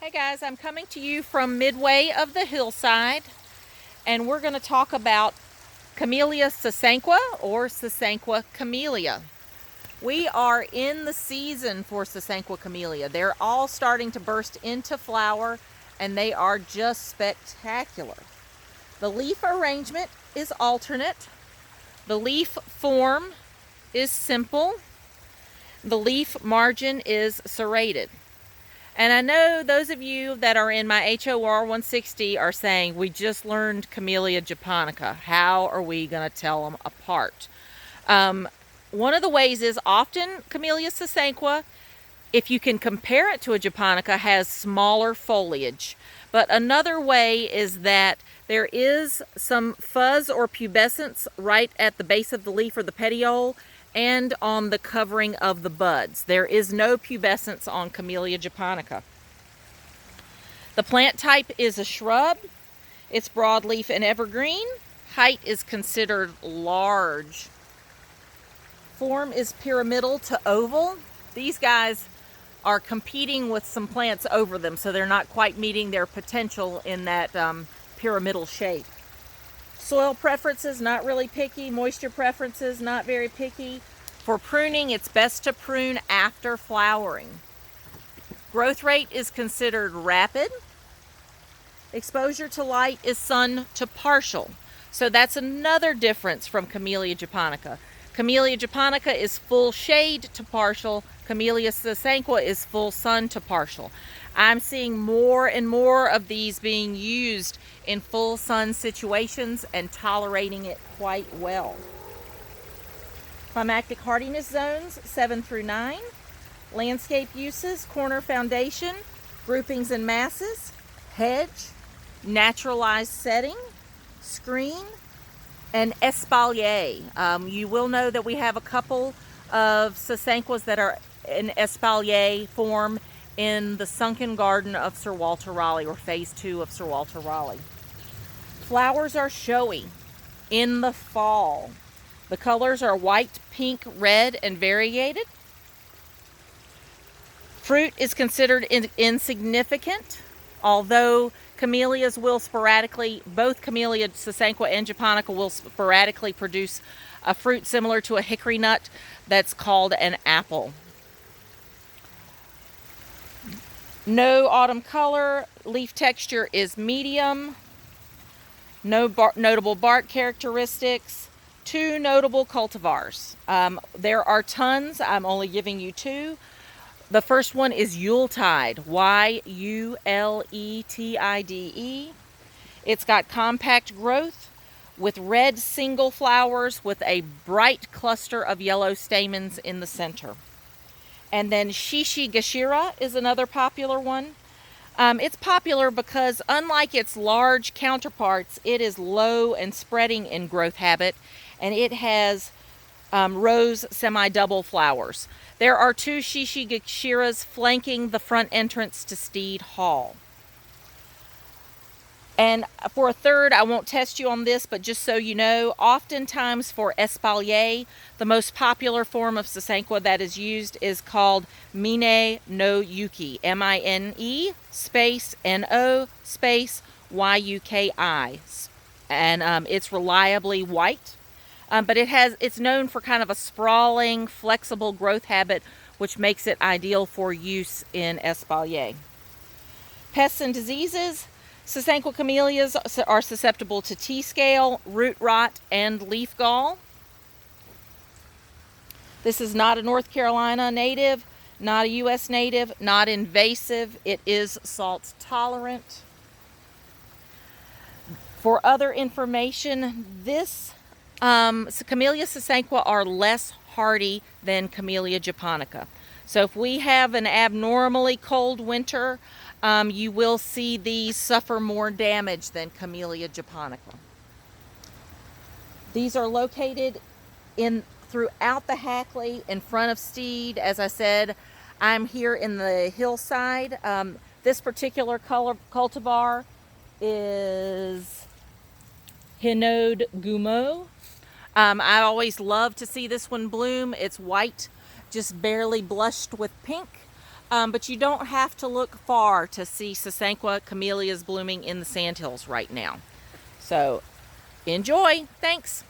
Hey guys, I'm coming to you from midway of the hillside, and we're going to talk about Camellia sasanqua or sasanqua camellia. We are in the season for sasanqua camellia. They're all starting to burst into flower, and they are just spectacular. The leaf arrangement is alternate. The leaf form is simple. The leaf margin is serrated. And I know those of you that are in my HOR 160 are saying, we just learned Camellia japonica. How are we going to tell them apart? One of the ways is often Camellia sasanqua, if you can compare it to a japonica, has smaller foliage. But another way is that there is some fuzz or pubescence right at the base of the leaf or the petiole, and on the covering of the buds. There is no pubescence on Camellia japonica. The plant type is a shrub. It's broadleaf and evergreen. Height is considered large. Form is pyramidal to oval. These guys are competing with some plants over them, so they're not quite meeting their potential in that pyramidal shape. Soil preferences, not really picky. Moisture preferences, not very picky. For pruning, it's best to prune after flowering. Growth rate is considered rapid. Exposure to light is sun to partial. So that's another difference from Camellia japonica. Camellia japonica is full shade to partial. Camellia sasanqua is full sun to partial. I'm seeing more and more of these being used in full sun situations and tolerating it quite well. Climactic hardiness zones 7 through 9. Landscape uses, corner foundation, groupings and masses, hedge, naturalized setting, screen, and espalier. You will know that we have a couple of sasanquas that are in espalier form in the sunken garden of Sir Walter Raleigh, or phase 2 of Sir Walter Raleigh. Flowers are showy in the fall. The colors are white, pink, red, and variegated. Fruit is considered insignificant, although camellias will sporadically, both Camellia sasanqua and japonica will sporadically produce a fruit similar to a hickory nut that's called an apple. No autumn color. Leaf texture is medium. No notable bark characteristics. 2 notable cultivars. There are tons. I'm only giving you 2. The first one is Yuletide. Yuletide. It's got compact growth with red single flowers with a bright cluster of yellow stamens in the center. And then Shishigashira is another popular one. It's popular because, unlike its large counterparts, it is low and spreading in growth habit, and it has rose semi-double flowers. There are 2 Shishigashiras flanking the front entrance to Steed Hall. And for a third, I won't test you on this, but just so you know, oftentimes for espalier, the most popular form of sasanqua that is used is called Mine no Yuki. M-I-N-E space N-O space Y-U-K-I. And it's reliably white. But it's known for kind of a sprawling, flexible growth habit, which makes it ideal for use in espalier. Pests and diseases. Sasanqua camellias are susceptible to T-scale, root rot, and leaf gall. This is not a North Carolina native, not a U.S. native, not invasive. It is salt tolerant. For other information, this Camellia sasanqua are less hardy than Camellia japonica. So if we have an abnormally cold winter, you will see these suffer more damage than Camellia japonica. These are located throughout the Hackley in front of Steed. As I said, I'm here in the hillside. This particular cultivar is Hinode Gumo. I always love to see this one bloom. It's white, just barely blushed with pink. But you don't have to look far to see sasanqua camellias blooming in the sandhills right now. So enjoy. Thanks.